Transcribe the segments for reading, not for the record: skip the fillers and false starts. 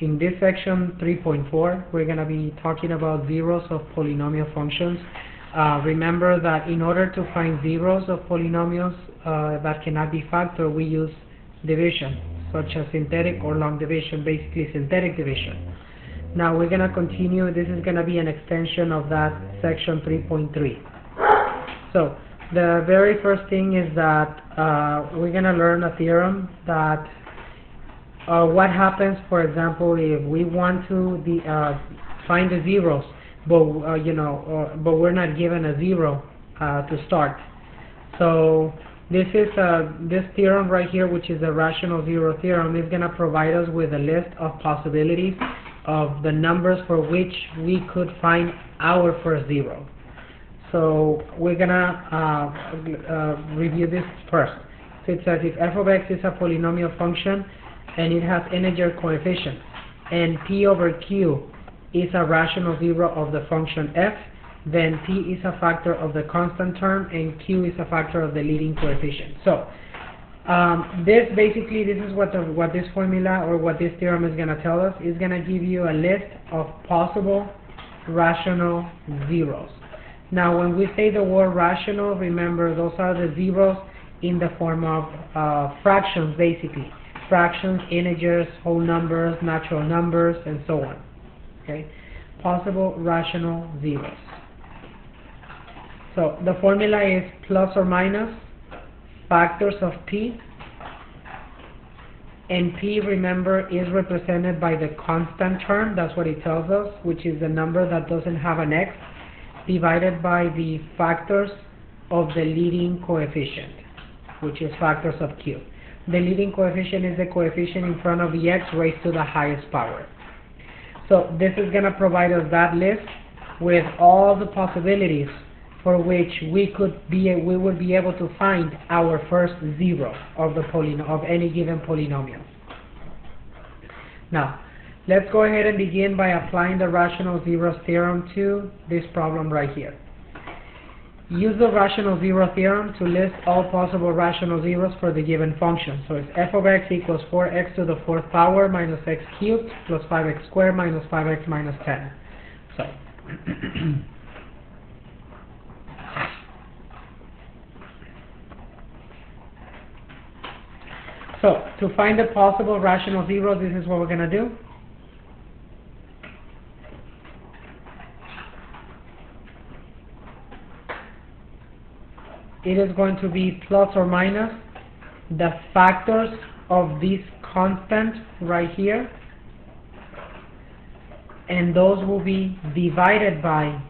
in this section 3.4, we're going to be talking about zeros of polynomial functions. Remember that in order to find zeros of polynomials that cannot be factored, we use division, such as synthetic or long division, basically synthetic division. Now we're going to continue. This is going to be an extension of that section 3.3. So the very first thing is that we're going to learn a theorem that what happens, for example, if we want to find the zeros, but but we're not given a zero to start. So this is this theorem right here, which is the rational zero theorem, is going to provide us with a list of possibilities of the numbers for which we could find our first zero. So we're going to review this first. So it says if f of x is a polynomial function and it has integer coefficients, and p over q is a rational zero of the function f, then p is a factor of the constant term and q is a factor of the leading coefficient. So this is what this formula or what this theorem is going to tell us. Is going to give you a list of possible rational zeros. Now when we say the word rational, remember those are the zeros in the form of fractions, basically. Fractions, integers, whole numbers, natural numbers, and so on. Okay, possible rational zeros. So the formula is plus or minus factors of p, and p, remember, is represented by the constant term. That's what it tells us, which is the number that doesn't have an x, divided by the factors of the leading coefficient, which is factors of q. The leading coefficient is the coefficient in front of the x raised to the highest power. So this is going to provide us that list with all the possibilities for which we would be able to find our first zero of any given polynomial. Now, let's go ahead and begin by applying the rational zeros theorem to this problem right here. Use the rational zero theorem to list all possible rational zeros for the given function. So it's f of x equals 4x to the fourth power minus x cubed plus 5x squared minus 5x minus 10. So So, to find the possible rational zeros, this is what we're going to do. It is going to be plus or minus the factors of this constant right here, and those will be divided by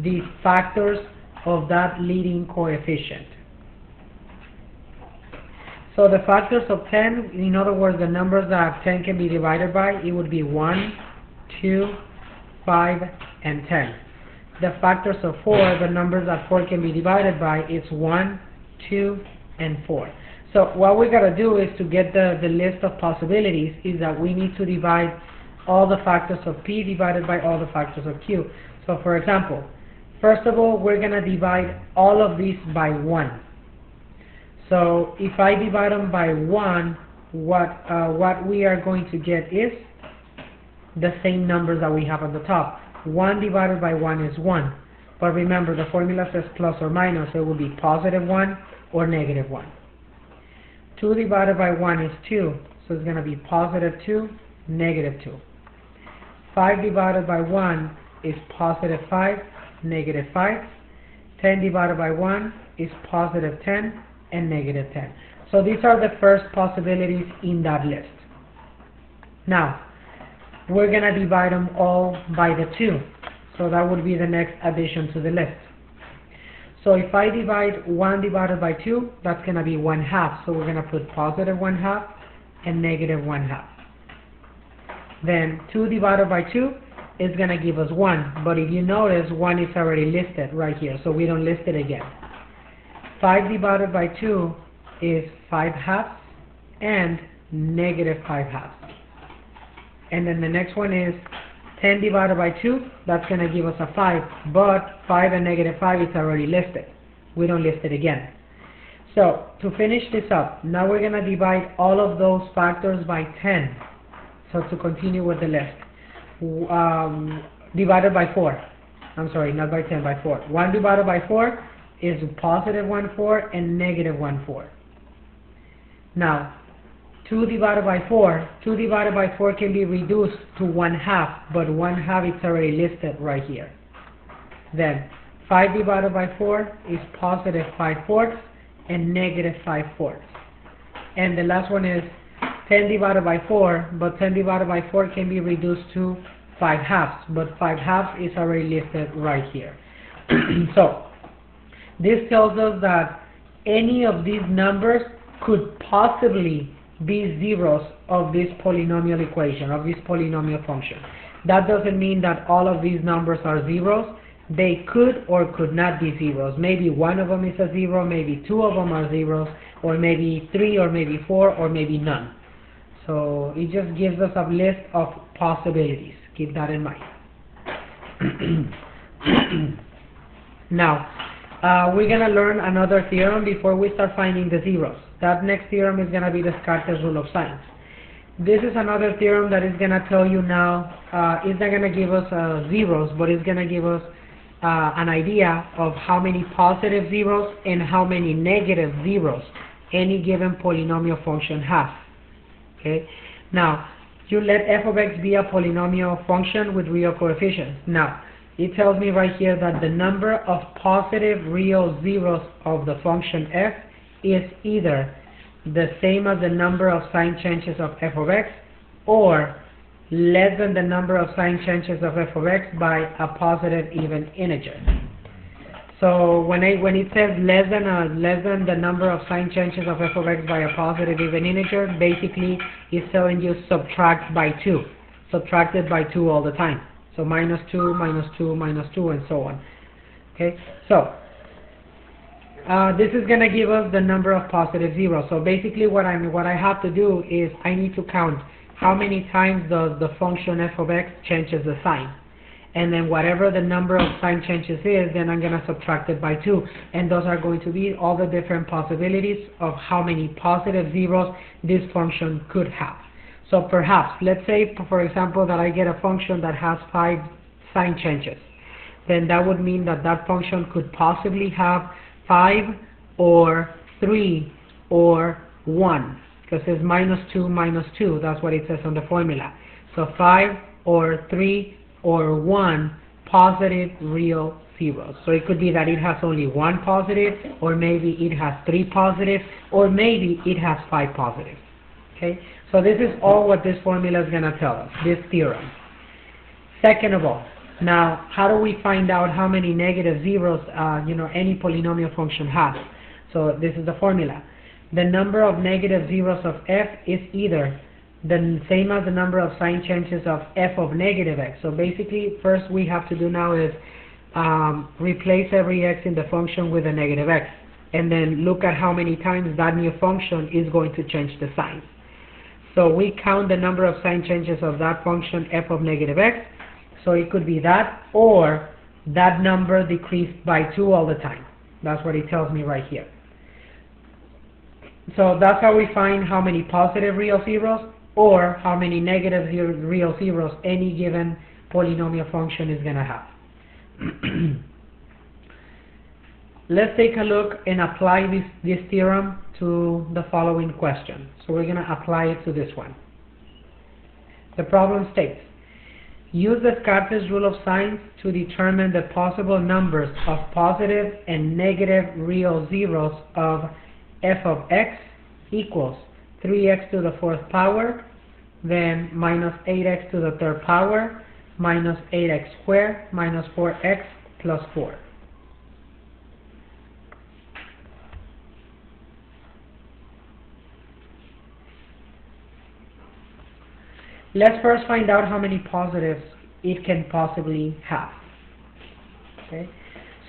the factors of that leading coefficient. So the factors of 10, in other words, the numbers that 10 can be divided by, it would be 1, 2, 5, and 10. The factors of 4, the numbers that 4 can be divided by, is 1, 2, and 4. So what we got to do is to get the list of possibilities is that we need to divide all the factors of p divided by all the factors of q. So for example, first of all, we're going to divide all of these by 1. So if I divide them by 1, what we are going to get is the same numbers that we have on the top. 1 divided by 1 is 1. But remember, the formula says plus or minus, so it will be positive 1 or negative 1. 2 divided by 1 is 2, so it's going to be positive 2, negative 2. 5 divided by 1 is positive 5, negative 5. 10 divided by 1 is positive 10 and negative 10. So these are the first possibilities in that list. Now, we're going to divide them all by the 2. So that would be the next addition to the list. So if I divide 1 divided by 2, that's going to be 1/2. So we're going to put positive 1/2 and negative 1/2. Then 2 divided by 2 is going to give us 1. But if you notice, 1 is already listed right here, so we don't list it again. 5 divided by 2 is 5/2 and negative 5/2. And then the next one is 10 divided by 2, that's going to give us a 5, but 5 and negative 5 is already listed. We don't list it again. So, to finish this up, now we're going to divide all of those factors by 10. So to continue with the list, divided by 4. I'm sorry, not by 10, by 4. 1 divided by 4 is positive 1/4 and negative 1/4. Now, 2 divided by 4, 2 divided by 4 can be reduced to 1/2, but 1/2 is already listed right here. Then, 5 divided by 4 is positive 5/4 and negative 5/4. And the last one is 10 divided by 4, but 10 divided by 4 can be reduced to 5/2, but 5/2 is already listed right here. So, this tells us that any of these numbers could possibly be zeros of this polynomial equation, of this polynomial function. That doesn't mean that all of these numbers are zeros. They could or could not be zeros. Maybe one of them is a zero, maybe two of them are zeros, or maybe 3, or maybe 4, or maybe none. So it just gives us a list of possibilities. Keep that in mind. Now, we're going to learn another theorem before we start finding the zeros. That next theorem is going to be Descartes Rule of Signs. This is another theorem that is going to tell you now, it's not going to give us zeros, but it's going to give us an idea of how many positive zeros and how many negative zeros any given polynomial function has. Okay? Now, you let f of x be a polynomial function with real coefficients. Now, it tells me right here that the number of positive real zeros of the function f is either the same as the number of sign changes of f of x or less than the number of sign changes of f of x by a positive even integer. So when it says less than the number of sign changes of f of x by a positive even integer, basically it's telling you subtract by 2. Subtract it by 2 all the time. So minus 2, minus 2, minus 2, and so on. Okay, so this is going to give us the number of positive zeros. So basically what I have to do is I need to count how many times does the function f of x changes the sign. And then whatever the number of sign changes is, then I'm going to subtract it by 2. And those are going to be all the different possibilities of how many positive zeros this function could have. So perhaps, let's say, for example, that I get a function that has 5 sign changes. Then that would mean that that function could possibly have 5 or 3 or 1. Because it's minus 2, minus 2. That's what it says on the formula. So 5 or 3 or 1 positive real zeros. So it could be that it has only 1 positive, or maybe it has 3 positive, or maybe it has 5 positive. Okay? So this is all what this formula is going to tell us, this theorem. Second of all, now how do we find out how many negative zeros any polynomial function has? So this is the formula. The number of negative zeros of f is either the same as the number of sign changes of f of negative x. So basically, first we have to do now is replace every x in the function with a negative x, and then look at how many times that new function is going to change the sign. So we count the number of sign changes of that function f of negative x. So it could be that, or that number decreased by 2 all the time. That's what it tells me right here. So that's how we find how many positive real zeros or how many negative real zeros any given polynomial function is going to have. Let's take a look and apply this theorem to the following question. So we're going to apply it to this one. The problem states, use Descartes' Rule of Signs to determine the possible numbers of positive and negative real zeros of f of x equals 3x to the 4th power, then minus 8x to the 3rd power, minus 8x squared, minus 4x plus 4. Let's first find out how many positives it can possibly have. Okay,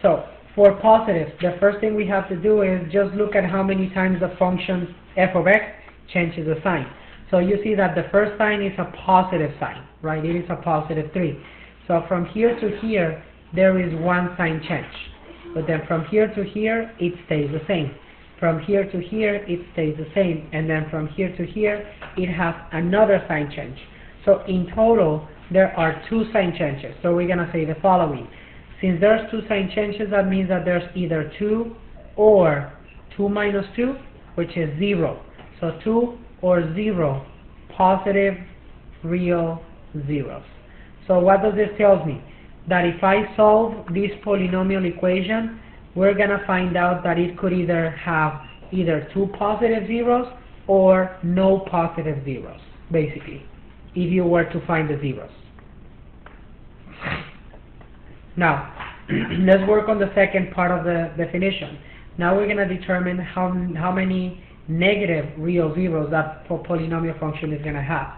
so for positives, the first thing we have to do is just look at how many times the function f of x changes the sign. So you see that the first sign is a positive sign, right? It is a positive 3. So from here to here, there is 1 sign change. But then from here to here, it stays the same. From here to here, it stays the same. And then from here to here, it has another sign change. So in total, there are 2 sign changes. So we're going to say the following. Since there's 2 sign changes, that means that there's either 2 or 2 minus 2, which is 0. So 2 or 0, positive real zeros. So what does this tell me? That if I solve this polynomial equation, we're going to find out that it could either have either 2 positive zeros or no positive zeros, basically, if you were to find the zeros. Now, let's work on the second part of the definition. Now we're going to determine how many negative real zeros that polynomial function is going to have.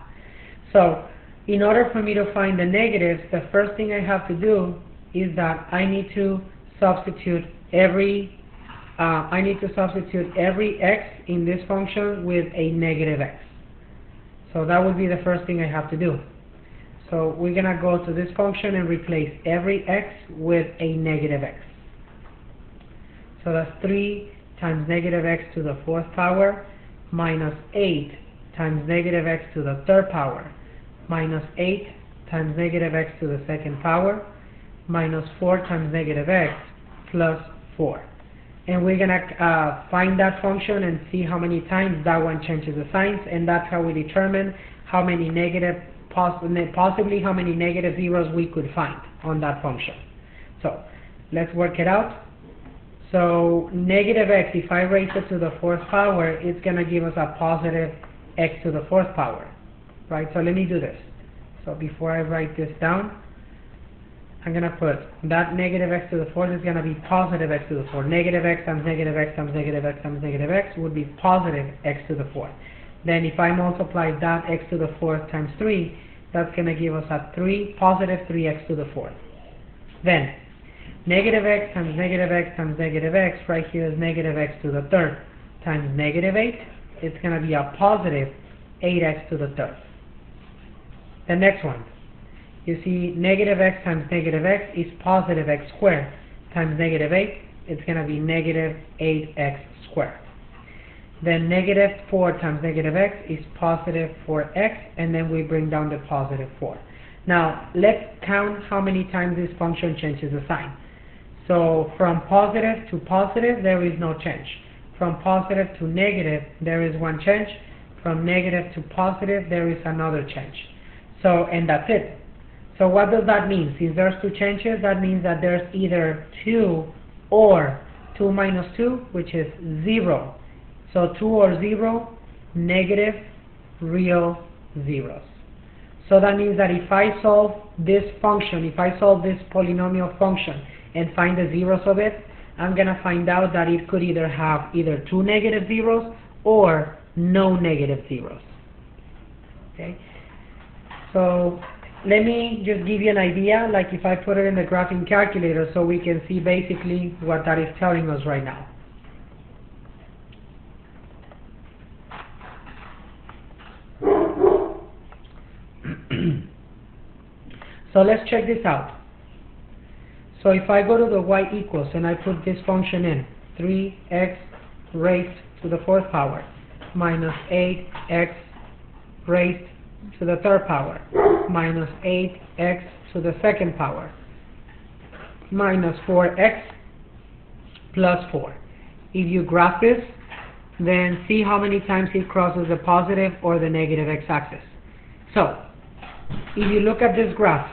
So, in order for me to find the negatives, the first thing I have to do is that I need to substitute every x in this function with a negative x. So that would be the first thing I have to do. So we're going to go to this function and replace every x with a negative x. So that's 3 times negative x to the 4th power minus 8 times negative x to the 3rd power minus 8 times negative x to the 2nd power minus 4 times negative x plus 4. And we're going to find that function and see how many times that one changes the signs, and that's how we determine how many possibly how many negative zeros we could find on that function. So let's work it out. So negative x, if I raise it to the 4th power, it's going to give us a positive x to the 4th power, right? So let me do this. So before I write this down, I'm going to put that negative x to the 4th is going to be positive x to the 4th. Negative x times negative x times negative x times negative x would be positive x to the 4th. Then if I multiply that x to the 4th times 3, that's going to give us a positive 3x to the 4th. Then negative x times negative x times negative x, right here is negative x to the 3rd, times negative 8, it's going to be a positive 8x to the 3rd. The next one, you see negative x times negative x is positive x squared, times negative 8, it's going to be negative 8x squared. Then negative 4 times negative x is positive 4x, and then we bring down the positive 4. Now, let's count how many times this function changes the sign. So, from positive to positive, there is no change. From positive to negative, there is one change. From negative to positive, there is another change. So, and that's it. So what does that mean? Since there's 2 changes, that means that there's either 2 or 2 minus 2, which is 0. So 2 or 0, negative real zeros. So that means that if I solve this function, if I solve this polynomial function and find the zeros of it, I'm going to find out that it could either have either 2 negative zeros or no negative zeros. Okay? So let me just give you an idea, like if I put it in the graphing calculator so we can see basically what that is telling us right now. So let's check this out. So if I go to the y equals and I put this function in, 3x raised to the 4th power minus 8x raised to the 3rd power minus 8x to the 2nd power minus 4x plus 4. If you graph this, then see how many times it crosses the positive or the negative x-axis. So, if you look at this graph,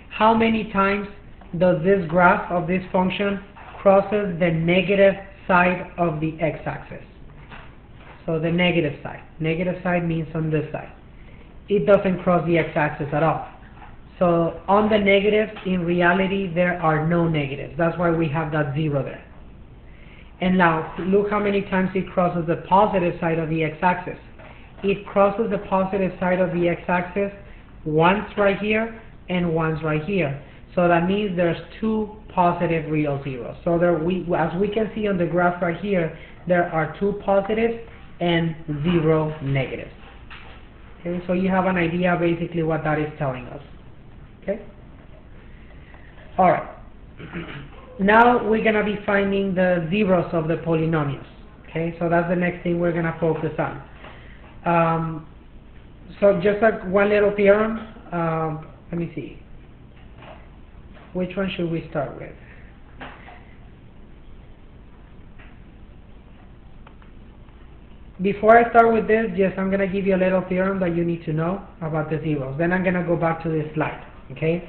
how many times does this graph of this function crosses the negative side of the x-axis? So the negative side. Negative side means on this side. It doesn't cross the x-axis at all. So on the negatives, in reality, there are no negatives. That's why we have that 0 there. And now, look how many times it crosses the positive side of the x-axis. It crosses the positive side of the x-axis once right here and once right here. So that means there's 2 positive real zeros. So there as we can see on the graph right here, there are 2 positives and 0 negatives. Okay, so you have an idea basically what that is telling us. Okay? Alright. Now we're going to be finding the zeros of the polynomials. Okay, so that's the next thing we're going to focus on. So just like one little theorem, let me see. Which one should we start with? Before I start with this, just I'm going to give you a little theorem that you need to know about the zeros. Then I'm going to go back to this slide. Okay?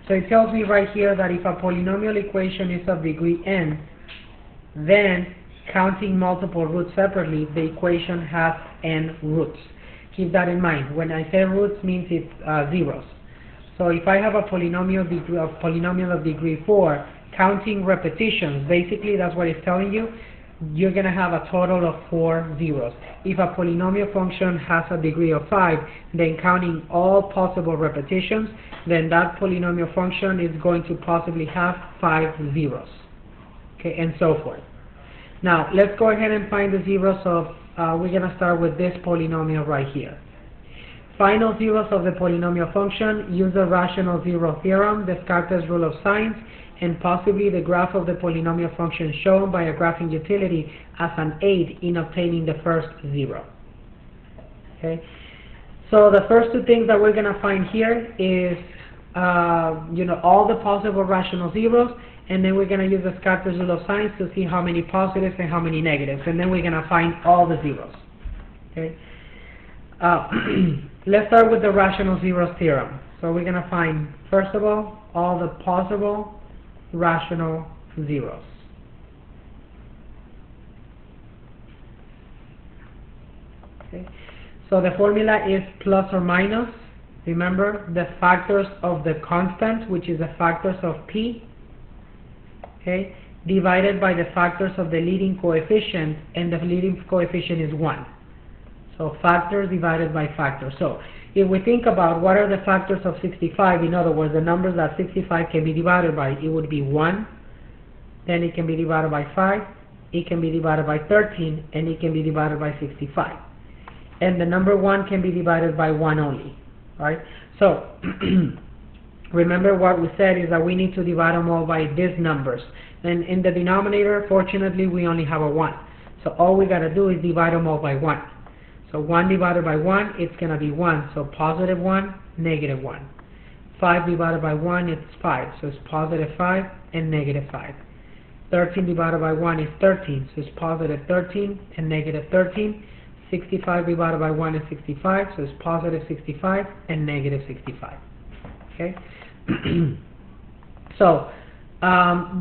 So it tells me right here that if a polynomial equation is of degree n, then counting multiple roots separately, the equation has n roots. Keep that in mind. When I say roots, means it's zeros. So if I have a polynomial of degree 4, counting repetitions, basically that's what it's telling you, you're going to have a total of 4 zeros. If a polynomial function has a degree of 5, then counting all possible repetitions, then that polynomial function is going to possibly have 5 zeros. Okay, and so forth. Now, let's go ahead and find the zeros of, we're going to start with this polynomial right here. Final zeros of the polynomial function, use the rational zero theorem, Descartes Rule of Signs, and possibly the graph of the polynomial function shown by a graphing utility as an aid in obtaining the first zero. Okay, so the first two things that we're going to find here is all the possible rational zeros, and then we're going to use the Descartes Rule of Signs to see how many positives and how many negatives, and then we're going to find all the zeros. Okay, let's start with the rational zeros theorem. So we're going to find, first of all the possible rational zeros. Okay. So the formula is plus or minus, remember, the factors of the constant, which is the factors of p, okay, divided by the factors of the leading coefficient, and the leading coefficient is 1. So factors divided by factors. So if we think about what are the factors of 65, in other words, the numbers that 65 can be divided by, it would be 1, then it can be divided by 5, it can be divided by 13, and it can be divided by 65. And the number 1 can be divided by 1 only, right? So remember what we said is that we need to divide them all by these numbers. And in the denominator, fortunately, we only have a 1. So all we got to do is divide them all by 1. So 1 divided by 1, it's going to be 1. So positive 1, negative 1. 5 divided by 1, it's 5. So it's positive 5 and negative 5. 13 divided by 1 is 13. So it's positive 13 and negative 13. 65 divided by 1 is 65. So it's positive 65 and negative 65. Okay? So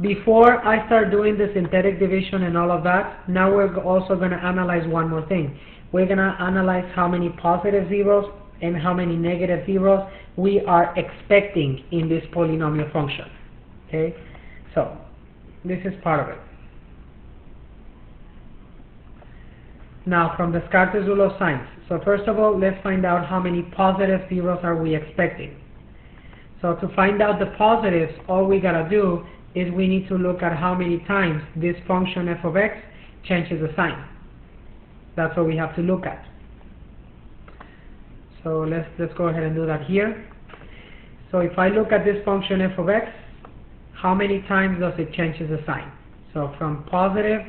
before I start doing the synthetic division and all of that, now we're also going to analyze one more thing. We're going to analyze how many positive zeros and how many negative zeros we are expecting in this polynomial function. Okay, so this is part of it. Now from the Descartes Rule of Signs. So first of all, let's find out how many positive zeros are we expecting. So to find out the positives, all we gotta do is we need to look at how many times this function f of x changes the sign. That's what we have to look at. So let's go ahead and do that here. So if I look at this function f of x, how many times does it change the sign? So from positive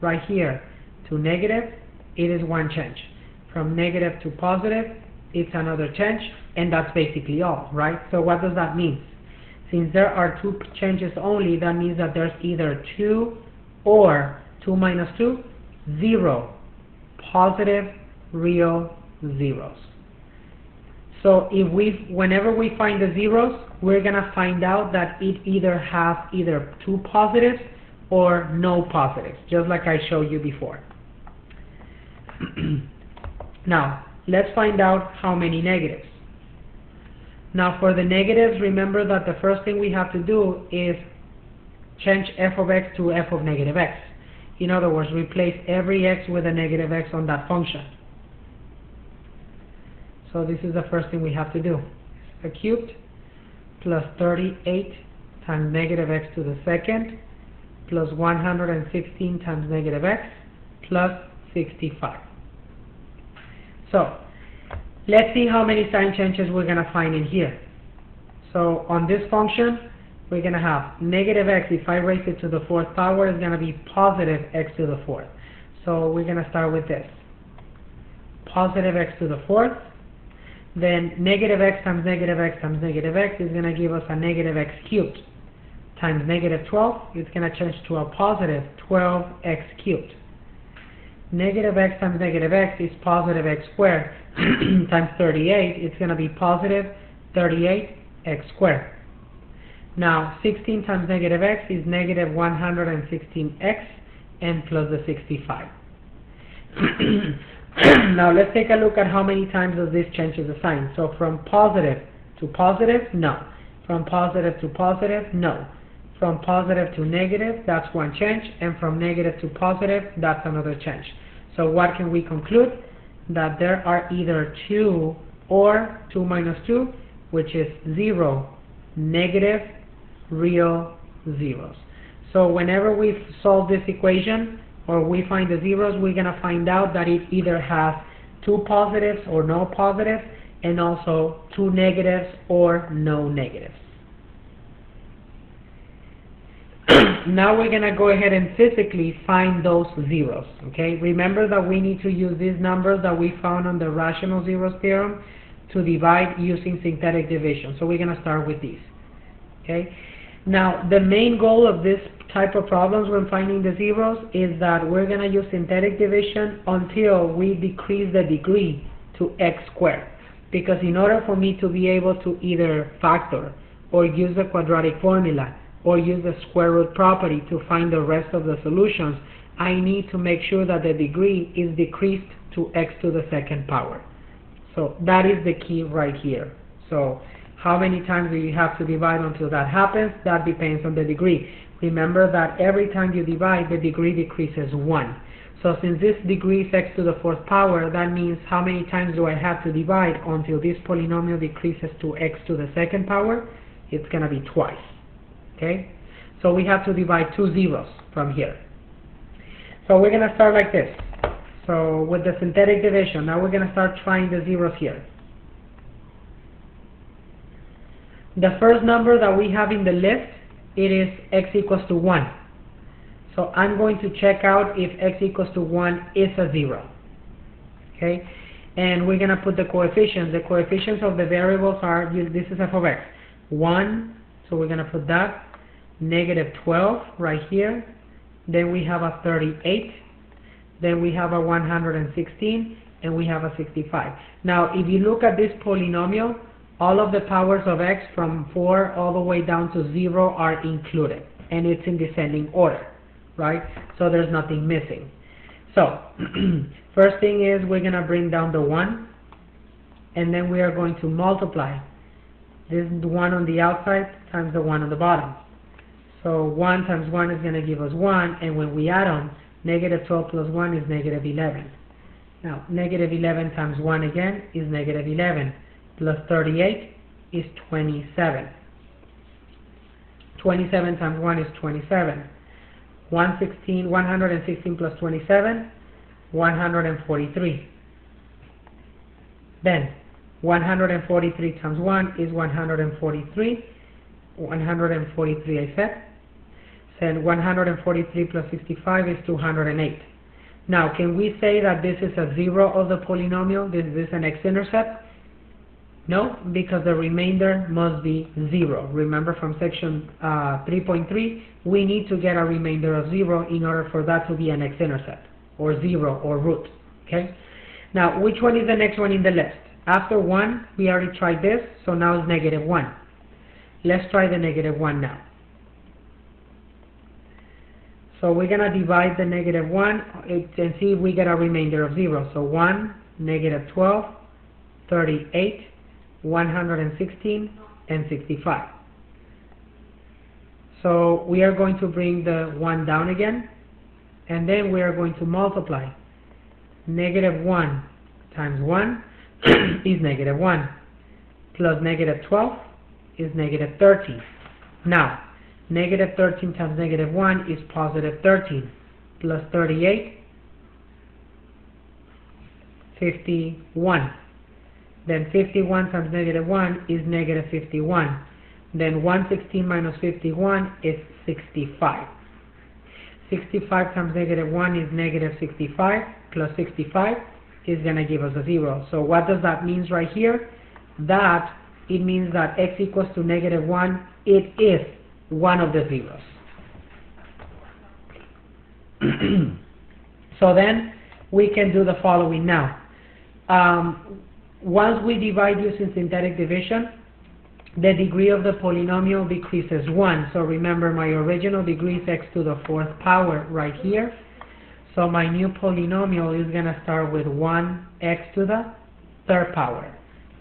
right here to negative, it is one change. From negative to positive, it's another change, and that's basically all, right? So what does that mean? Since there are two changes only, that means that there's either 2 or 2 minus 2, 0 positive real zeros. So if whenever we find the zeros, we're going to find out that it either has either 2 positives or no positives, just like I showed you before. Now, let's find out how many negatives. Now for the negatives, remember that the first thing we have to do is change f of x to f of negative x. In other words, replace every x with a negative x on that function. So this is the first thing we have to do. A cubed plus 38 times negative x to the second plus 116 times negative x plus 65. So let's see how many sign changes we're going to find in here. So on this function, we're going to have negative x, if I raise it to the 4th power, is going to be positive x to the 4th. So we're going to start with this. Positive x to the 4th. then negative x times negative x times negative x is going to give us a negative x cubed, times negative 12, it's going to change to a positive 12x cubed. Negative x times negative x is positive x squared, times 38, it's going to be positive 38x squared. Now, 16 times negative x is negative 116x, and plus the 65. Now, let's take a look at how many times does this change the sign. So, from positive to positive, no. From positive to positive, no. From positive to negative, that's one change, and from negative to positive, that's another change. So what can we conclude? That there are either 2 or 2 minus 2, which is 0, negative, real zeros. So whenever we solve this equation, or we find the zeros, we're going to find out that it either has 2 positives or no positives, and also 2 negatives or no negatives. Now we're going to go ahead and physically find those zeros. Okay, remember that we need to use these numbers that we found on the rational zeros theorem to divide using synthetic division. So we're going to start with these. Okay, now the main goal of this type of problems when finding the zeros is that we're going to use synthetic division until we decrease the degree to x squared. Because in order for me to be able to either factor or use the quadratic formula or use the square root property to find the rest of the solutions, I need to make sure that the degree is decreased to x to the second power. So that is the key right here. So how many times do you have to divide until that happens? That depends on the degree. Remember that every time you divide, the degree decreases 1. So since this degree is x to the fourth power, that means how many times do I have to divide until this polynomial decreases to x to the second power? It's going to be twice. Okay, so we have to divide 2 zeros from here. So we're going to start like this. So with the synthetic division, now we're going to start trying the zeros here. The first number that we have in the list, it is x equals to 1. So I'm going to check out if x equals to 1 is a 0. Okay, and we're going to put the coefficients. The coefficients of the variables are, this is f of x, 1, so we're going to put that, negative 12 right here, then we have a 38, then we have a 116, and we have a 65. Now if you look at this polynomial, all of the powers of x from 4 all the way down to 0 are included, and it's in descending order, right? So there's nothing missing. So first thing is we're going to bring down the 1, and then we are going to multiply this 1 on the outside times the 1 on the bottom. So 1 times 1 is going to give us 1, and when we add on, negative 12 plus 1 is negative 11. Now, negative 11 times 1 again is negative 11, plus 38 is 27. 27 times 1 is 27. 116 plus 27, 143. Then, 143 times 1 is 143. 143 I said. Then 143 plus 65 is 208. Now, can we say that this is a 0 of the polynomial? This is an x-intercept? No, because the remainder must be 0. Remember from section 3.3, we need to get a remainder of 0 in order for that to be an x-intercept, or 0, or root. Okay. Now, which one is the next one in the list? After 1, we already tried this, so now it's negative 1. Let's try the negative 1 now. So we're going to divide the negative 1 and see if we get a remainder of 0. So 1, negative 12, 38, 116, and 65. So we are going to bring the 1 down again, and then we are going to multiply. Negative 1 times 1 is negative 1, plus negative 12 is negative 13. Now, negative 13 times negative 1 is positive 13, plus 38, 51. Then 51 times negative 1 is negative 51. Then 116 minus 51 is 65. 65 times negative 1 is negative 65, plus 65 is going to give us a 0. So what does that mean right here? that it means that x equals to -1, it is one of the zeros. So then we can do the following now. Once we divide using synthetic division, the degree of the polynomial decreases 1. So remember, my original degree is x to the 4th power right here. So my new polynomial is going to start with 1x to the 3rd power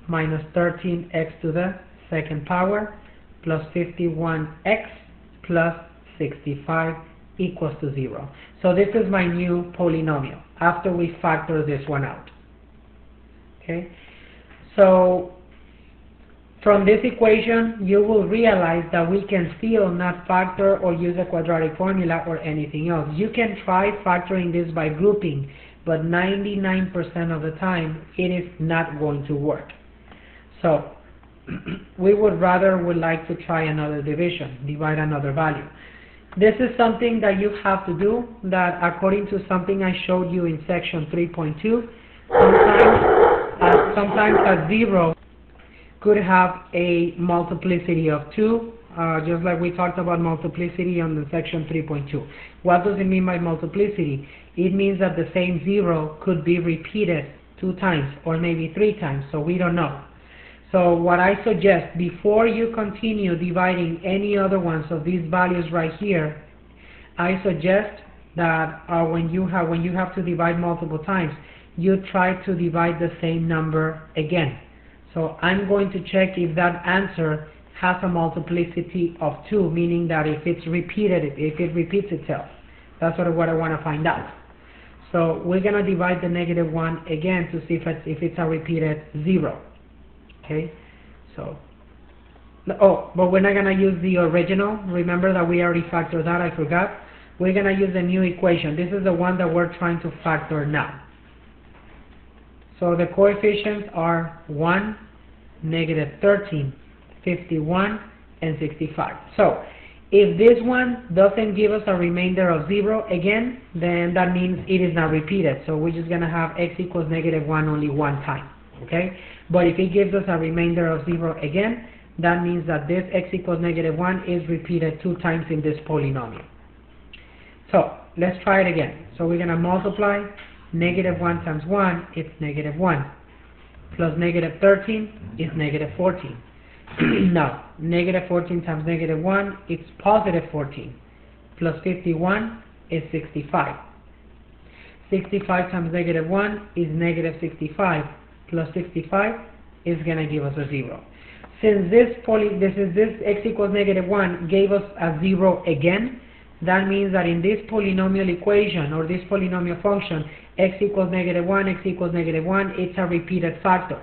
minus 13x to the 2nd power plus 51x plus 65 equals to 0. So this is my new polynomial after we factor this one out. Okay, so from this equation you will realize that we can still not factor or use a quadratic formula or anything else. You can try factoring this by grouping, but 99% of the time it is not going to work. So we would like to try another division, divide another value. This is something that you have to do, that according to something I showed you in section 3.2, sometimes a zero could have a multiplicity of 2, just like we talked about multiplicity on the section 3.2. What does it mean by multiplicity? It means that the same zero could be repeated 2 times or maybe 3 times, so we don't know. So what I suggest, before you continue dividing any other ones of these values right here, I suggest that when you have to divide multiple times, you try to divide the same number again. So I'm going to check if that answer has a multiplicity of 2, meaning that if it repeats itself. That's sort of what I want to find out. So we're going to divide the -1 again to see if it's a repeated 0. Okay, so, but we're not going to use the original. Remember that we already factored that, I forgot. We're going to use the new equation. This is the one that we're trying to factor now. So the coefficients are 1, -13, 51, and 65. So if this one doesn't give us a remainder of 0 again, then that means it is not repeated. So we're just going to have x equals -1 only one time. Okay? But if it gives us a remainder of 0 again, that means that this x equals -1 is repeated 2 times in this polynomial. So let's try it again. So we're going to multiply -1 times 1, it's -1, plus -13 is -14. Now, -14 times -1, it's +14, plus 51 is 65. 65 times -1 is -65, plus 65 is going to give us a 0. Since this x equals -1 gave us a 0 again, that means that in this polynomial equation or this polynomial function, x equals -1, x equals -1, it's a repeated factor.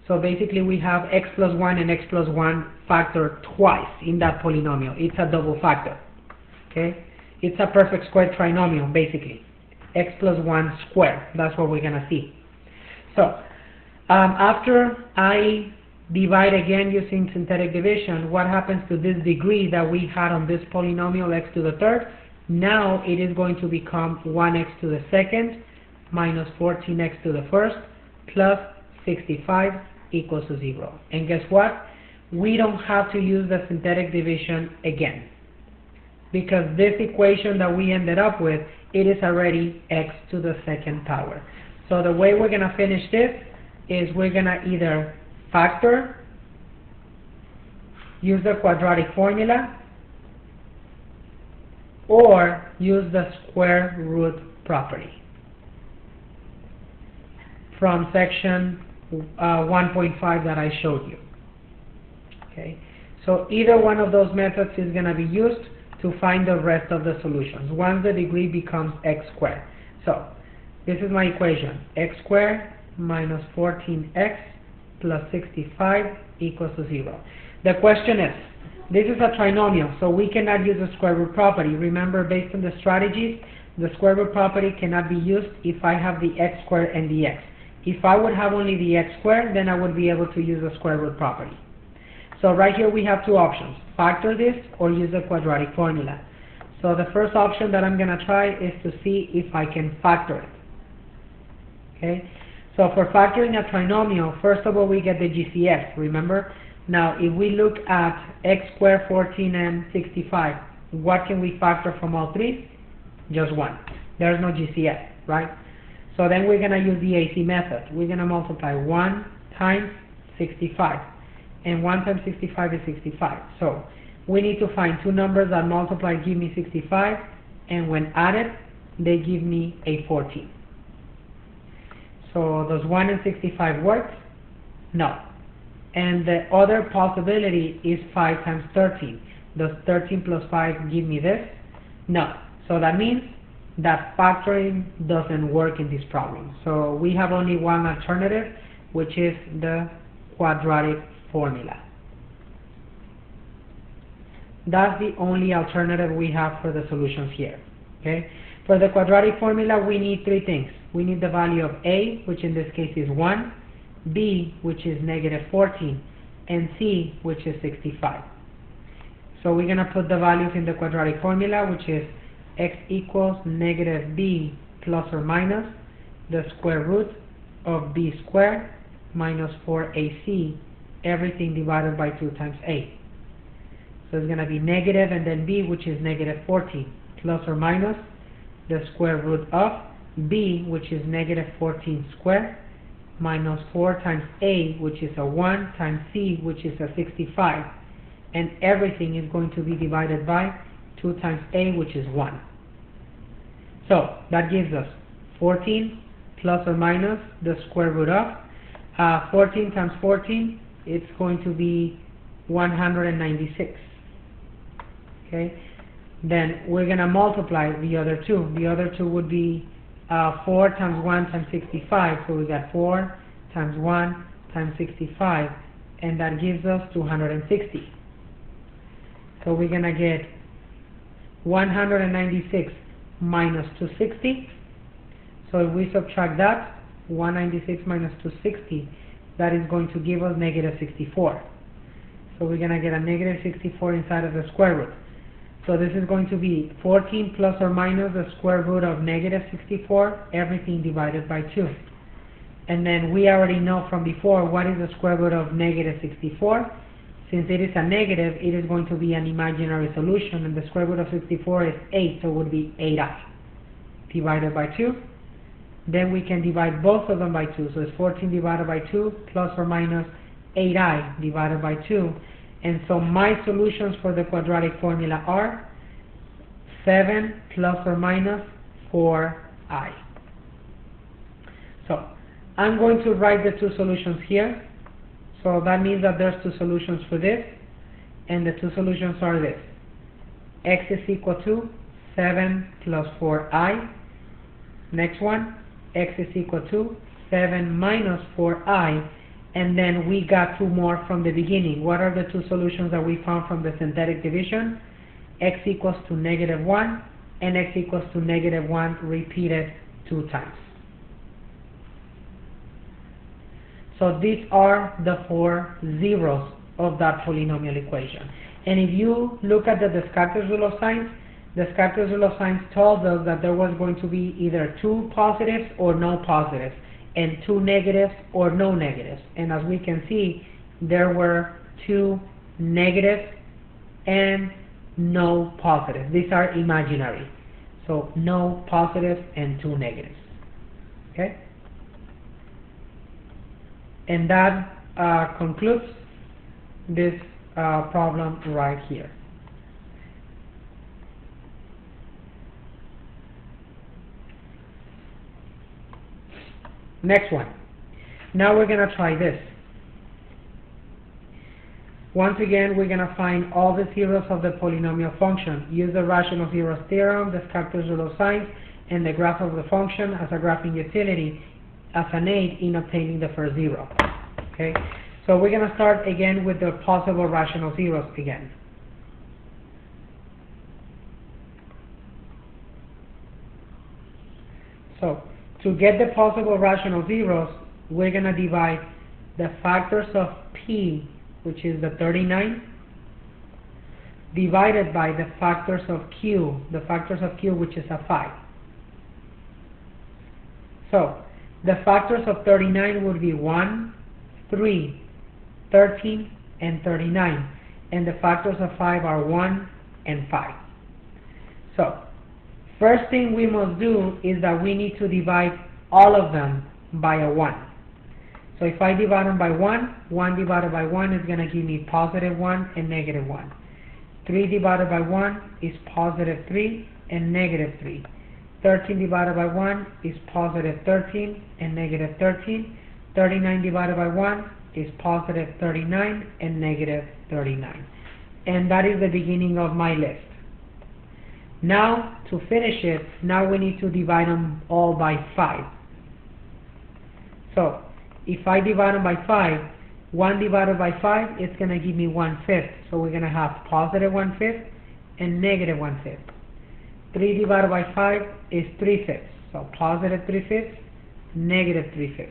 So basically we have x plus 1 and x plus 1 factored twice in that polynomial. It's a double factor. Okay? It's a perfect square trinomial basically. X plus 1 squared. That's what we're going to see. So after I divide again using synthetic division, what happens to this degree that we had on this polynomial x to the 3rd? Now it is going to become 1x to the 2nd minus 14x to the 1st plus 65 equals to 0. And guess what? We don't have to use the synthetic division again, because this equation that we ended up with, it is already x to the 2nd power. So the way we're going to finish this is we're going to either factor, use the quadratic formula, or use the square root property from section 1.5 that I showed you. Okay, so either one of those methods is going to be used to find the rest of the solutions once the degree becomes x squared. So this is my equation: x squared minus 14x plus 65 equals to 0. The question is, this is a trinomial, so we cannot use the square root property. Remember, based on the strategies, the square root property cannot be used if I have the x squared and the x. If I would have only the x squared, then I would be able to use the square root property. So right here we have two options: factor this or use the quadratic formula. So the first option that I'm going to try is to see if I can factor it. Okay, So for factoring a trinomial, first of all we get the GCF, remember? Now if we look at x squared, 14, and 65, what can we factor from all three? Just 1. There's no GCF, right? So then we're going to use the AC method. We're going to multiply 1 times 65. And 1 times 65 is 65. So we need to find two numbers that multiply give me 65, and when added, they give me a 14. So does 1 and 65 work? No. And the other possibility is 5 times 13. Does 13 plus 5 give me this? No. So that means that factoring doesn't work in this problem. So we have only one alternative, which is the quadratic formula. That's the only alternative we have for the solutions here. Okay? For the quadratic formula, we need three things. We need the value of a, which in this case is 1, b, which is negative 14, and c, which is 65. So we're going to put the values in the quadratic formula, which is x equals negative b plus or minus the square root of b squared minus 4ac, everything divided by 2 times a. So it's going to be negative and then b, which is negative 14, plus or minus the square root of b, which is negative 14 squared, minus 4 times a, which is a 1, times c, which is a 65. And everything is going to be divided by 2 times a, which is 1. So that gives us 14 plus or minus the square root of 14 times 14, it's going to be 196. Okay, then we're going to multiply the other two. The other two would be 4 times 1 times 65. So we got 4 times 1 times 65, and that gives us 260. So we're going to get 196 minus 260. So if we subtract that, 196 minus 260, that is going to give us negative 64. So we're going to get a negative 64 inside of the square root. So this is going to be 14 plus or minus the square root of negative 64, everything divided by 2. And then we already know from before what is the square root of negative 64. Since it is a negative, it is going to be an imaginary solution, and the square root of 64 is 8, so it would be 8i divided by 2. Then we can divide both of them by 2, so it's 14 divided by 2 plus or minus 8i divided by 2. And so my solutions for the quadratic formula are 7 plus or minus 4i. So I'm going to write the two solutions here. So that means that there's two solutions for this, and the two solutions are this. X is equal to 7 plus 4i. Next one, x is equal to 7 minus 4i. And then we got two more from the beginning. What are the two solutions that we found from the synthetic division? X equals to negative 1 and x equals to negative 1 repeated 2 times. So these are the four zeros of that polynomial equation. And if you look at the Descartes Rule of Signs, Descartes Rule of Signs told us that there was going to be either two positives or no positives, and two negatives or no negatives. And as we can see, there were two negatives and no positives. These are imaginary. So no positives and two negatives. Okay? And that concludes this problem right here. Next one. Now we're going to try this. Once again, we're going to find all the zeros of the polynomial function. Use the rational zeros theorem, Descartes Rule of Signs, and the graph of the function as a graphing utility as an aid in obtaining the first zero. Okay? So we're going to start again with the possible rational zeros again. So to get the possible rational zeros, we're going to divide the factors of p, which is the 39, divided by the factors of q, which is a 5. So The factors of 39 would be 1, 3, 13, and 39. And the factors of 5 are 1 and 5. So, first thing we must do is that we need to divide all of them by a 1. So if I divide them by 1, 1 divided by 1 is going to give me positive 1 and negative 1. 3 divided by 1 is positive 3 and negative 3. 13 divided by 1 is positive 13 and negative 13. 39 divided by 1 is positive 39 and negative 39. And that is the beginning of my list. Now, to finish it, now we need to divide them all by 5. So, if I divide them by 5, 1 divided by 5, it's going to give me 1/5. So we're going to have positive 1/5 and negative 1/5. 3 divided by 5 is 3/5. So positive 3/5, negative 3/5.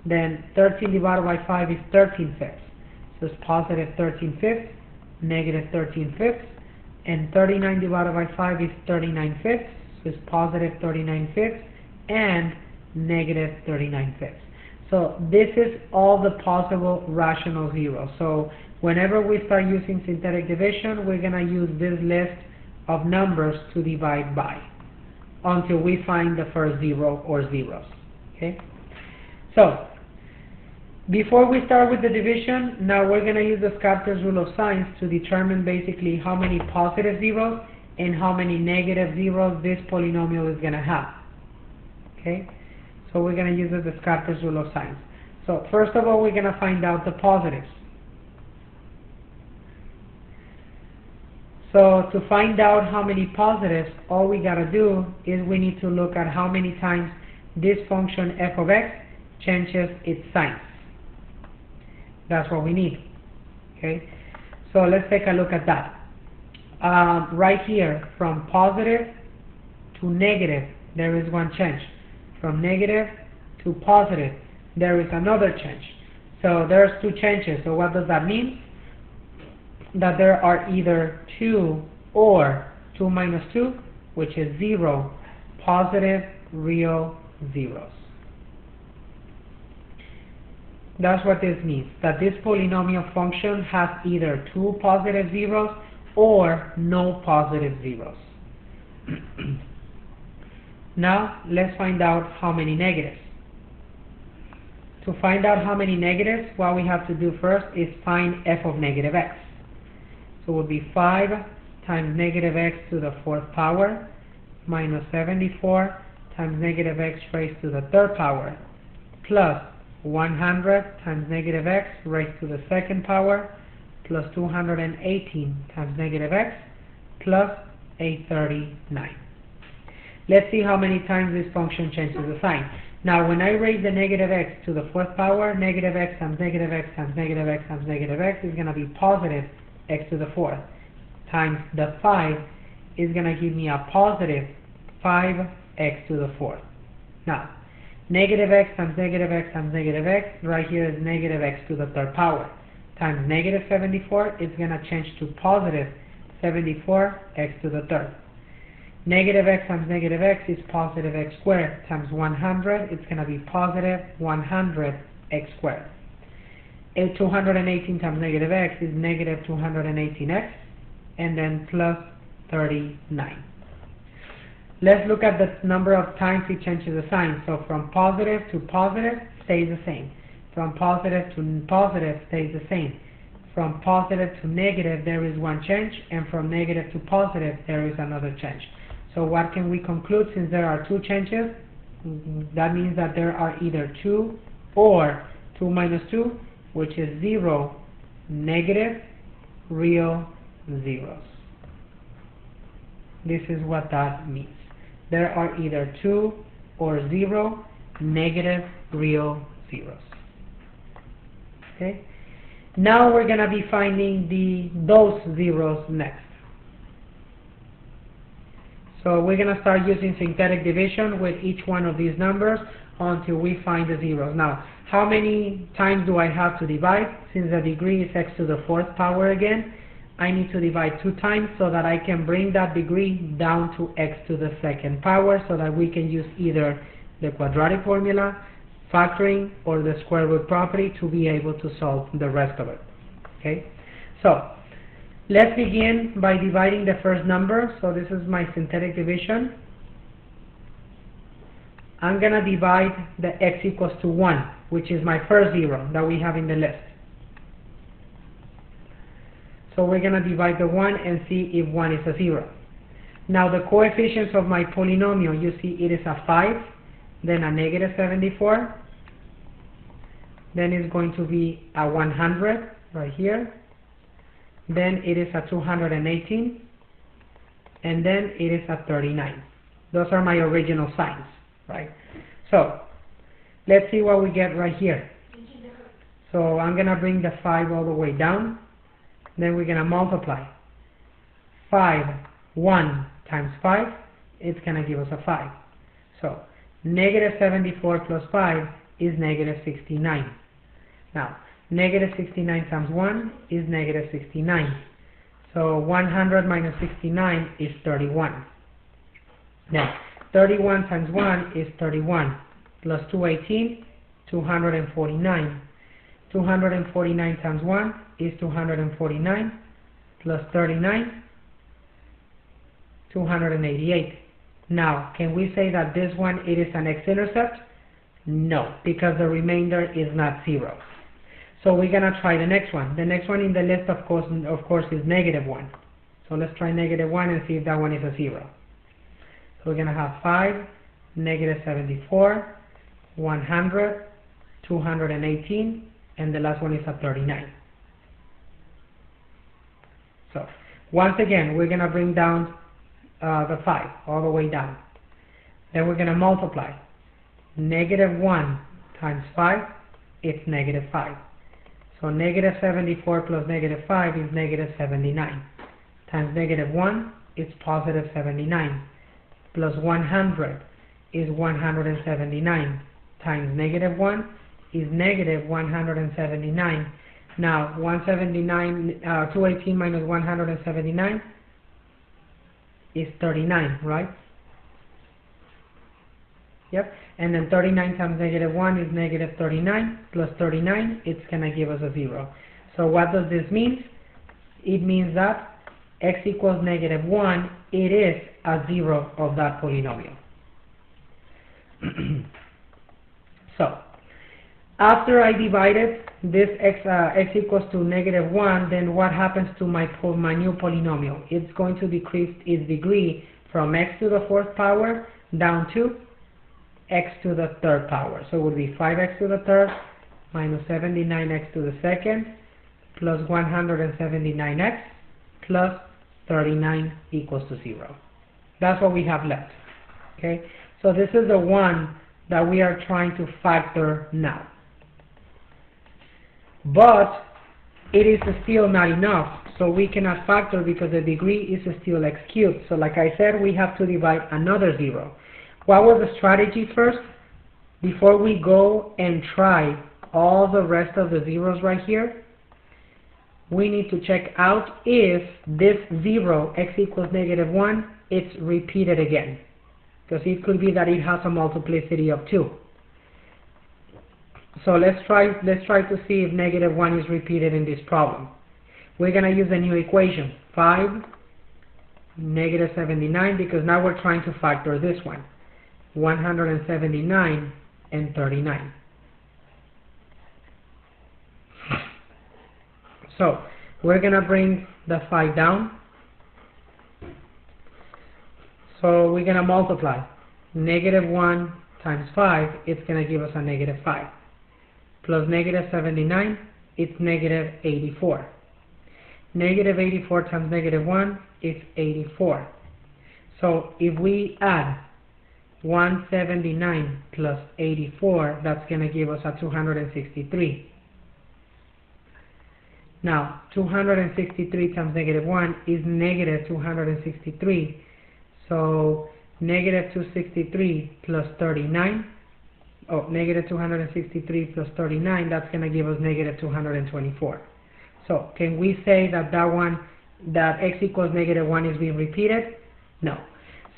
Then 13 divided by 5 is 13/5. So it's positive 13/5, negative 13/5. And 39 divided by 5 is 39/5. So it's positive 39/5 and negative 39/5. So this is all the possible rational zeros. So whenever we start using synthetic division, we're going to use this list of numbers to divide by until we find the first zero or zeros. Okay? So before we start with the division, now we're going to use the Descartes Rule of Signs to determine basically how many positive zeros and how many negative zeros this polynomial is going to have. Okay? So we're going to use the Descartes Rule of Signs. So first of all, we're going to find out the positives. So to find out how many positives, all we got to do is we need to look at how many times this function f of x changes its sign. That's what we need. Okay. So let's take a look at that. Right here, from positive to negative, there is one change. From negative to positive, there is another change. So there's two changes. So what does that mean? That there are either 2 or 2 minus 2, which is 0, positive real zeros. That's what this means, that this polynomial function has either 2 positive zeros or no positive zeros. Now, let's find out how many negatives. To find out how many negatives, what we have to do first is find f of negative x. So it would be 5 times negative x to the 4th power minus 74 times negative x raised to the 3rd power plus 100 times negative x raised to the 2nd power plus 218 times negative x plus 839. Let's see how many times this function changes the sign. Now, when I raise the negative x to the 4th power, negative x times negative x times negative x times negative x is going to be positive x to the 4th times the 5 is going to give me a positive 5x to the 4th. Now, negative x times negative x times negative x, right here is negative x to the 3rd power, times negative 74, it's going to change to positive 74x to the 3rd. Negative x times negative x is positive x squared, times 100, it's going to be positive 100x squared. 218 times negative x is negative 218x, and then plus 39. Let's look at the number of times it changes the sign. So from positive to positive stays the same. From positive to positive stays the same. From positive to negative there is one change, and from negative to positive there is another change. So what can we conclude? Since there are two changes, that means that there are either 2 or 2 minus 2, which is 0, negative real zeros. This is what that means. There are either 2 or 0 negative real zeros. Okay? Now we're going to be finding those zeros next. So we're going to start using synthetic division with each one of these numbers until we find the zeros. Now, how many times do I have to divide? Since the degree is x to the 4th power again, I need to divide 2 times so that I can bring that degree down to x to the 2nd power, so that we can use either the quadratic formula, factoring or the square root property to be able to solve the rest of it. Okay, so let's begin by dividing the first number. So this is my synthetic division. I'm going to divide the x equals to 1, which is my first zero that we have in the list. So we're going to divide the 1 and see if 1 is a 0. Now the coefficients of my polynomial, you see it is a 5, then a negative 74, then it's going to be a 100 right here, then it is a 218, and then it is a 39. Those are my original signs, right? So let's see what we get right here. So I'm going to bring the 5 all the way down, then we're going to multiply. 1 times 5, it's going to give us a 5. So negative 74 plus 5 is negative 69. Now, negative 69 times 1 is negative 69. So 100 minus 69 is 31. Now, 31 times 1 is 31. Plus 218, 249. 249 times 1 is 249. Plus 39, 288. Now, can we say that this one, it is an x-intercept? No, because the remainder is not 0. So we're going to try the next one. The next one in the list, of course, is negative 1. So let's try negative 1 and see if that one is a 0. So we're going to have 5, negative 74, 100, 218, and the last one is a 39. So once again, we're going to bring down the 5 all the way down. Then we're going to multiply. Negative 1 times 5, it's negative 5. So negative 74 plus negative 5 is negative 79. Times negative 1 is positive 79. Plus 100 is 179. Times negative 1 is negative 179. Now 218 minus 179 is 39, right? Yep. And then 39 times negative 1 is negative 39. Plus 39, it's going to give us a 0. So what does this mean? It means that x equals negative 1, it is a 0 of that polynomial. So, after I divided this x equals to negative 1, then what happens to my new polynomial? It's going to decrease its degree from x to the 4th power down to x to the 3rd power. So it would be 5x to the 3rd minus 79x to the 2nd plus 179x plus 39 equals to 0. That's what we have left. Okay, so this is the one that we are trying to factor now. But it is still not enough, so we cannot factor because the degree is still x cubed. So like I said, we have to divide another 0. What was the strategy first? Before we go and try all the rest of the zeros right here, we need to check out if this 0, x equals negative 1, it's repeated again. Because it could be that it has a multiplicity of 2. So let's try to see if negative 1 is repeated in this problem. We're going to use a new equation, 5, negative 79, because now we're trying to factor this one, 179 and 39. So we're going to bring the 5 down. So we're going to multiply. Negative 1 times 5, it's going to give us a negative 5. Plus negative 79, it's negative 84. Negative 84 times negative 1 is 84. So if we add 179 plus 84, that's going to give us a 263. Now, 263 times negative 1 is negative 263. So negative 263 plus 39, negative 263 plus 39, that's going to give us negative 224. So can we say that that x equals negative 1 is being repeated? No.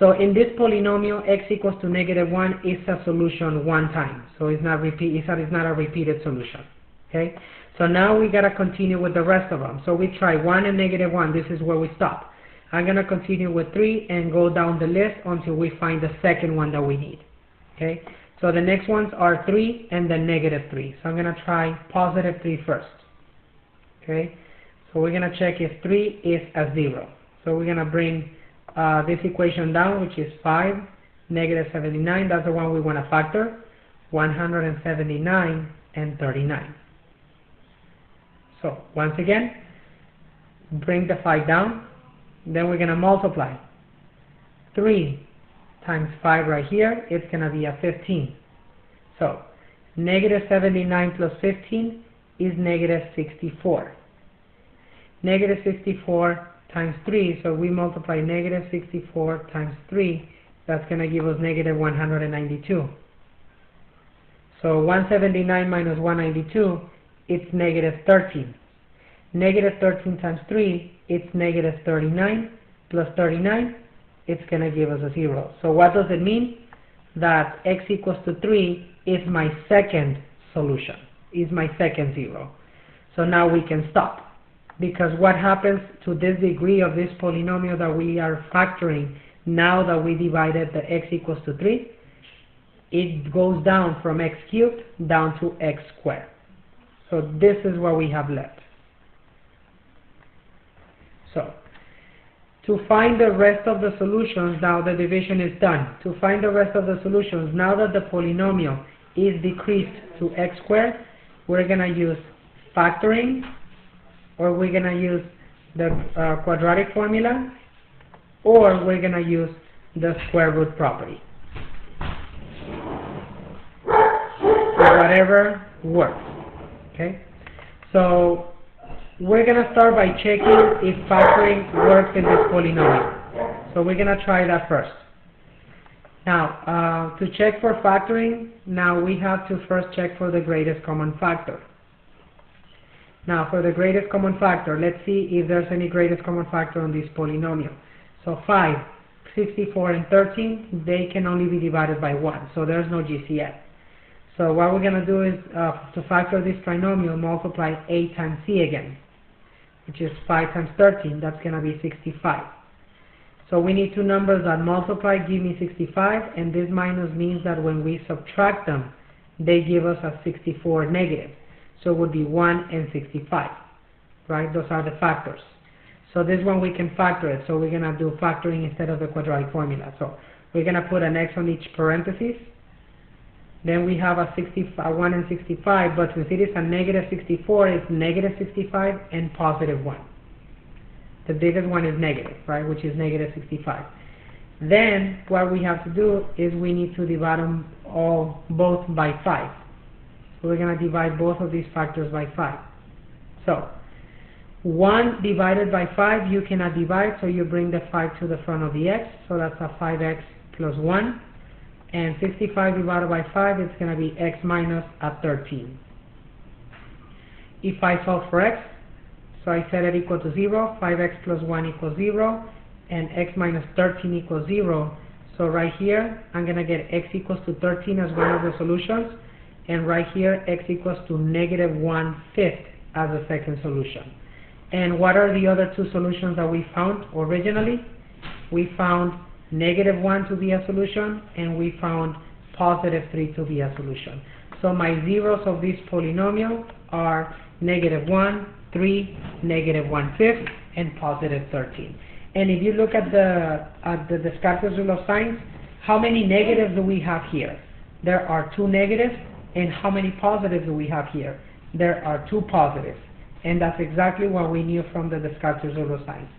So in this polynomial, x equals to -1 is a solution one time. So it's not a repeated solution. Okay? So now we gotta continue with the rest of them. So we try 1 and -1. This is where we stop. I'm gonna continue with 3 and go down the list until we find the second one that we need. Okay? So the next ones are 3 and then -3. So I'm gonna try +3 first. Okay? So we're gonna check if 3 is a 0. So we're gonna bring this equation down, which is 5, -79. That's the one we want to factor. 179 and 39. So once again, bring the 5 down. Then we're going to multiply. 3 times 5 right here, it's going to be a 15. So -79 plus 15 is -64. -64 times 3, so we multiply -64 times 3, that's going to give us -192. So 179 minus 192, it's -13. -13 times 3, it's -39, plus 39, it's going to give us a 0. So what does it mean? That x equals to 3 is my second solution, is my second 0. So now we can stop. Because what happens to this degree of this polynomial that we are factoring now that we divided the x equals to 3, it goes down from x cubed down to x squared. So this is what we have left. So to find the rest of the solutions, now the division is done. To find the rest of the solutions, now that the polynomial is decreased to x squared, we're going to use factoring, or we're going to use the quadratic formula, or we're going to use the square root property. Whatever works. Okay? So we're going to start by checking if factoring works in this polynomial. So we're going to try that first. Now, to check for factoring, now we have to first check for the greatest common factor. Now, for the greatest common factor, let's see if there's any greatest common factor on this polynomial. So 5, 64, and 13, they can only be divided by 1, so there's no GCF. So what we're going to do is, to factor this trinomial, multiply a times c again, which is 5 times 13, that's going to be 65. So we need two numbers that multiply, give me 65, and this minus means that when we subtract them, they give us a 64 negative. So it would be 1 and 65, right? Those are the factors. So this one we can factor it. So we're going to do factoring instead of the quadratic formula. So we're going to put an x on each parenthesis. Then we have a 1 and 65, but since it is a -64, it's -65 and +1. The biggest one is negative, right, which is -65. Then what we have to do is we need to divide them both by 5. So we're going to divide both of these factors by 5. So 1 divided by 5 you cannot divide, so you bring the 5 to the front of the x, so that's a 5x plus 1. And 65 divided by 5, it's going to be x minus a 13. If I solve for x, so I set it equal to 0, 5x plus 1 equals 0, and x minus 13 equals 0. So right here, I'm going to get x equals to 13 as one of the solutions, and right here, x equals to -1/5 as a second solution. And what are the other two solutions that we found originally? We found -1 to be a solution, and we found +3 to be a solution. So my zeros of this polynomial are -1, 3, -1/5, and +13. And if you look at the Descartes Rule of Signs, how many negatives do we have here? There are 2 negatives. And how many positives do we have here? There are 2 positives. And that's exactly what we knew from the Descartes Rule of Signs.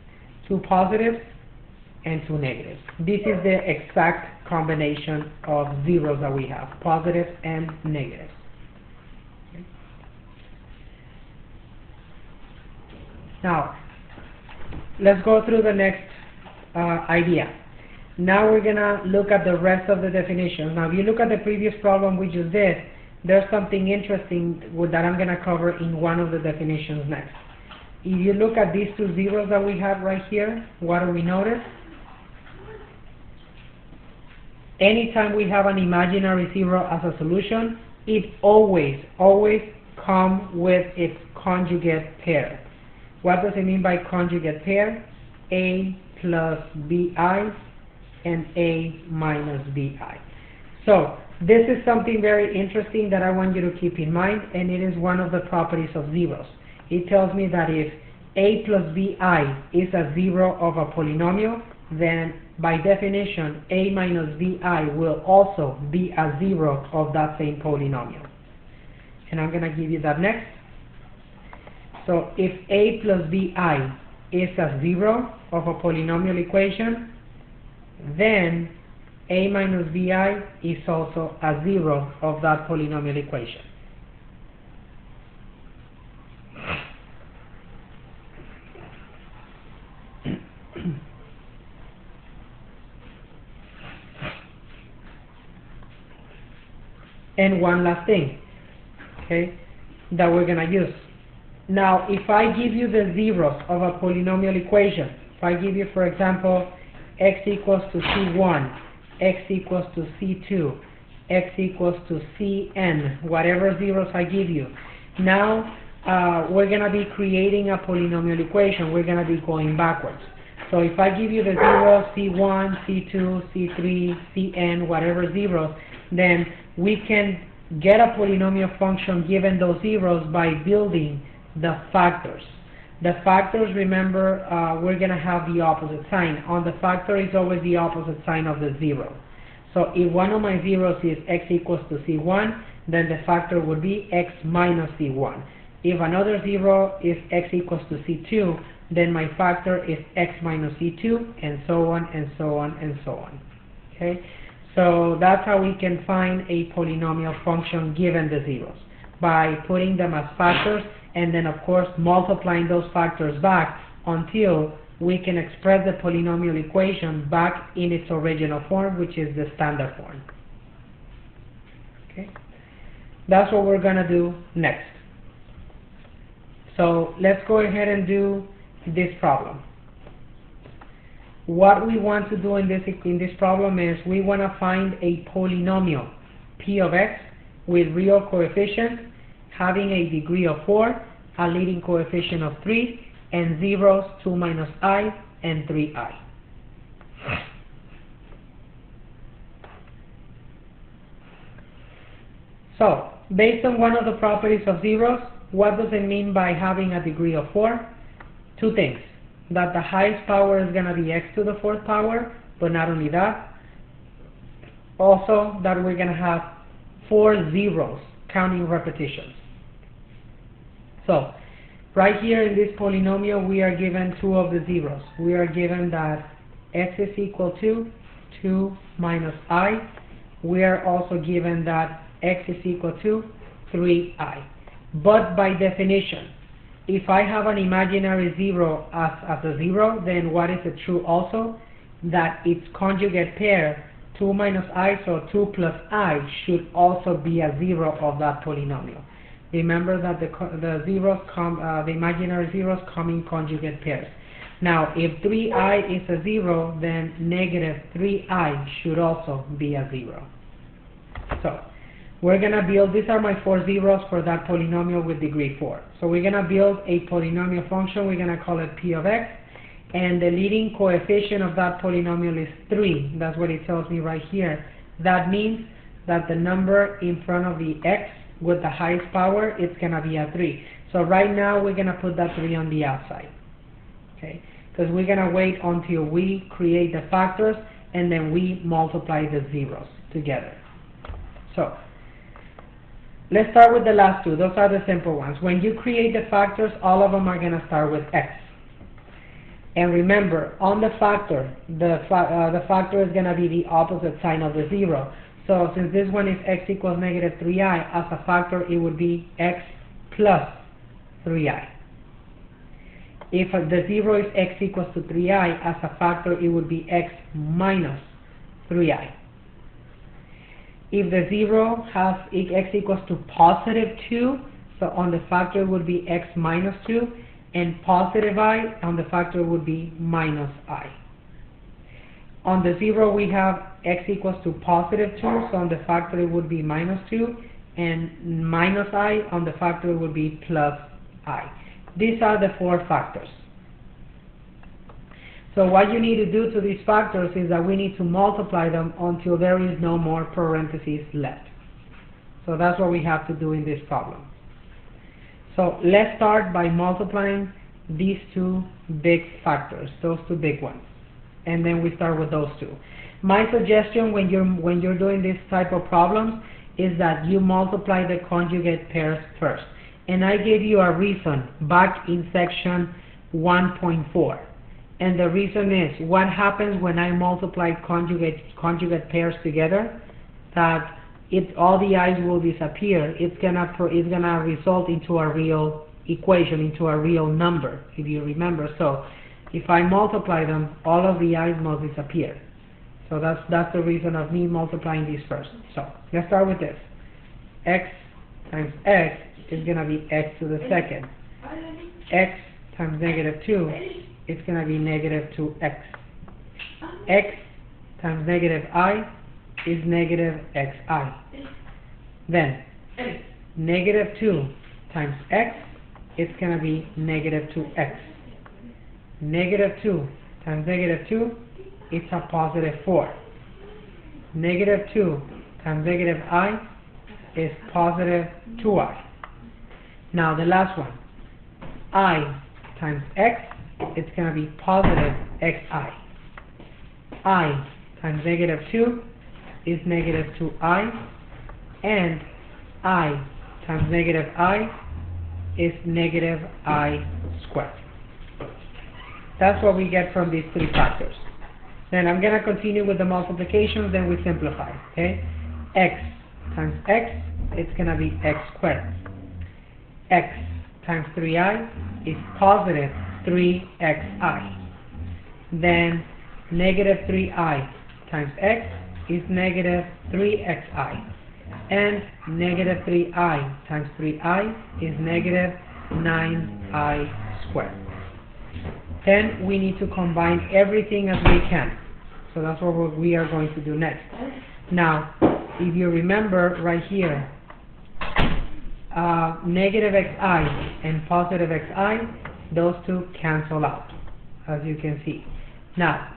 2 positives and 2 negatives. This is the exact combination of zeros that we have, positives and negatives. Okay. Now, let's go through the next idea. Now we're going to look at the rest of the definitions. Now, if you look at the previous problem we just did, there's something interesting that I'm going to cover in one of the definitions next. If you look at these two zeros that we have right here, what do we notice? anytime we have an imaginary zero as a solution, it always comes with its conjugate pair. What does it mean by conjugate pair? A plus bi and a minus bi. So this is something very interesting that I want you to keep in mind, and it is one of the properties of zeros. It tells me that if a plus bi is a zero of a polynomial, then by definition a minus bi will also be a zero of that same polynomial. And I'm going to give you that next. So if a plus bi is a zero of a polynomial equation, then a minus bi is also a zero of that polynomial equation. And one last thing, okay, that we're going to use. Now, if I give you the zeros of a polynomial equation, if I give you, for example, x equals to c1, x equals to c2, x equals to cn, whatever zeros I give you, now we're going to be creating a polynomial equation. We're going to be going backwards. So if I give you the zeros c1, c2, c3, cn, whatever zeros, then we can get a polynomial function given those zeros by building the factors. The factors, remember, we're going to have the opposite sign. On the factor is always the opposite sign of the zero. So if one of my zeros is x equals to c1, then the factor would be x minus c1. If another zero is x equals to c2, then my factor is x minus c2, and so on and so on and so on. Okay? So that's how we can find a polynomial function given the zeros, by putting them as factors and then of course multiplying those factors back until we can express the polynomial equation back in its original form, which is the standard form. Okay? That's what we're going to do next. So let's go ahead and do this problem. What we want to do in this problem is we want to find a polynomial p of x with real coefficients having a degree of 4, a leading coefficient of 3, and zeros 2 minus I and 3i. So, based on one of the properties of zeros, what does it mean by having a degree of 4? Two things. That the highest power is going to be x to the 4th power, but not only that, also that we're going to have 4 zeros counting repetitions. So, right here in this polynomial, we are given 2 of the zeros. We are given that x is equal to 2 minus I. We are also given that x is equal to 3i. But by definition, if I have an imaginary zero as a zero, then what is it true also? That its conjugate pair, 2 minus I, so 2 plus I, should also be a zero of that polynomial. Remember that the imaginary zeros come in conjugate pairs. Now, if 3i is a zero, then negative 3i should also be a zero. So, we're going to build, these are my 4 zeros for that polynomial with degree 4. So we're going to build a polynomial function. We're going to call it p of x. And the leading coefficient of that polynomial is 3. That's what it tells me right here. That means that the number in front of the x with the highest power, it's going to be a 3. So right now we're going to put that 3 on the outside. Okay? Because we're going to wait until we create the factors and then we multiply the zeros together. So, let's start with the last two. Those are the simple ones. When you create the factors, all of them are going to start with x. And remember, on the factor, the factor is going to be the opposite sign of the zero. So since this one is x equals negative 3i, as a factor it would be x plus 3i. If the zero is x equals to 3i, as a factor it would be x minus 3i. If the zero has x equals to positive 2, so on the factor would be x minus 2, and positive I on the factor would be minus I. On the 0 we have x equals to positive 2, so on the factor it would be minus 2, and minus I on the factor would be plus I. These are the 4 factors. So what you need to do to these factors is that we need to multiply them until there is no more parentheses left. So that's what we have to do in this problem. So let's start by multiplying these 2 big factors, those 2 big ones. And then we start with those 2. My suggestion when you're doing this type of problems is that you multiply the conjugate pairs first. And I gave you a reason back in section 1.4. And the reason is, what happens when I multiply conjugate pairs together? That all the i's will disappear. It's gonna result into a real equation, into a real number, if you remember. So if I multiply them, all of the i's must disappear. So that's the reason of me multiplying these first. So let's start with this. X times x is gonna be x to the second. X times negative 2, it's going to be negative 2x. X times negative I is negative xi. Then, negative 2 times x, it's going to be negative 2x. Negative 2 times negative 2, it's a positive 4. Negative 2 times negative I is positive 2i. Now the last one, I times x, it's going to be positive xi. I times negative 2 is negative 2i, and I times negative I is negative I squared. That's what we get from these 3 factors. Then I'm going to continue with the multiplications, then we simplify. Okay? X times x, it's going to be x squared. X times 3i is positive 3xi. Then negative 3i times x is negative 3xi. And negative 3i times 3i is negative 9i squared. Then we need to combine everything as we can. So that's what we are going to do next. Now, if you remember right here, negative xi and positive xi, those 2 cancel out, as you can see. Now,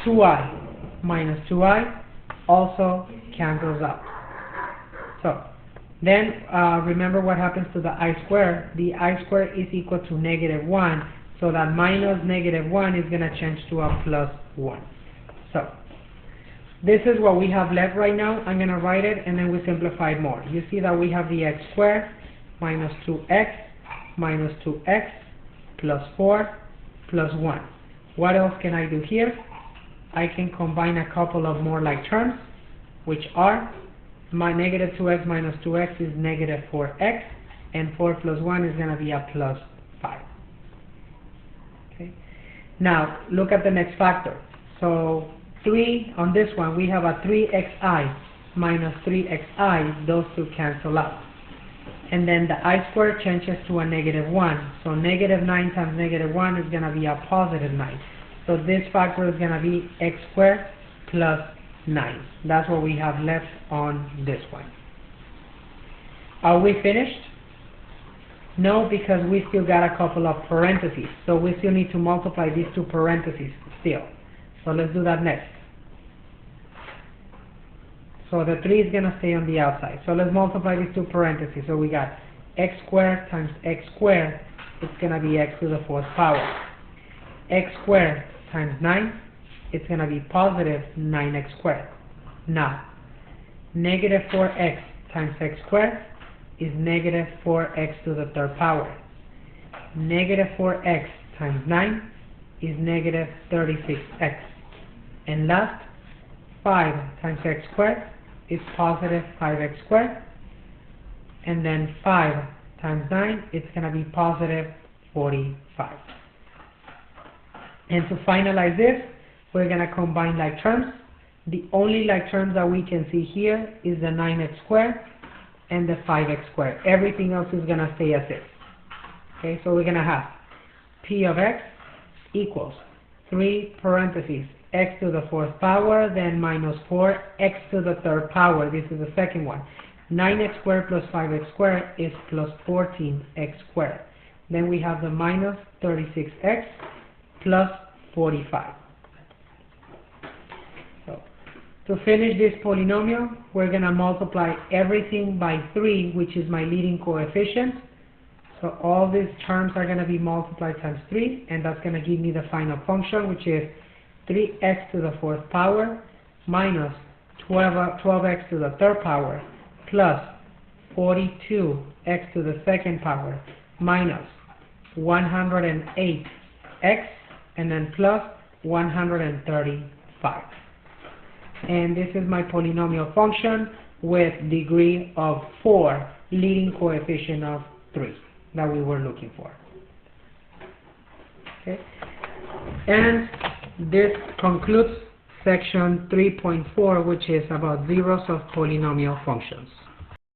2i minus 2i also cancels out. So, then remember what happens to the I squared. The I squared is equal to negative 1, so that minus negative 1 is going to change to a plus 1. So, this is what we have left right now. I'm going to write it and then we simplify it more. You see that we have the x squared minus 2x minus 2x plus 4 plus 1. What else can I do here? I can combine a couple of more like terms, which are my negative 2x minus 2x is negative 4x, and 4 plus 1 is going to be a plus 5. Okay. Now, look at the next factor. So, 3, on this one, we have a 3xi minus 3xi, those 2 cancel out. And then the I squared changes to a negative 1. So negative 9 times negative 1 is going to be a positive 9. So this factor is going to be x squared plus 9. That's what we have left on this one. Are we finished? No, because we still got a couple of parentheses. So we still need to multiply these 2 parentheses still. So let's do that next. So the 3 is going to stay on the outside. So let's multiply these 2 parentheses. So we got x squared times x squared. It's going to be x to the 4th power. X squared times 9. It's going to be positive 9x squared. Now, negative 4x times x squared is negative 4x to the 3rd power. Negative 4x times 9 is negative 36x. And last, 5 times x squared is positive 5x squared. And then 5 times 9, it's going to be positive 45. And to finalize this, we're going to combine like terms. The only like terms that we can see here is the 9x squared and the 5x squared. Everything else is going to stay as is. Okay, so we're going to have p of x equals 3 parentheses x to the 4th power, then minus 4x to the 3rd power. This is the second one. 9x squared plus 5x squared is plus 14x squared. Then we have the minus 36x plus 45. So, to finish this polynomial, we're going to multiply everything by 3, which is my leading coefficient. So all these terms are going to be multiplied times 3, and that's going to give me the final function, which is 3x to the 4th power minus 12x to the 3rd power plus 42x to the 2nd power minus 108x and then plus 135. And this is my polynomial function with degree of 4, leading coefficient of 3 that we were looking for. Okay, and this concludes section 3.4, which is about zeros of polynomial functions.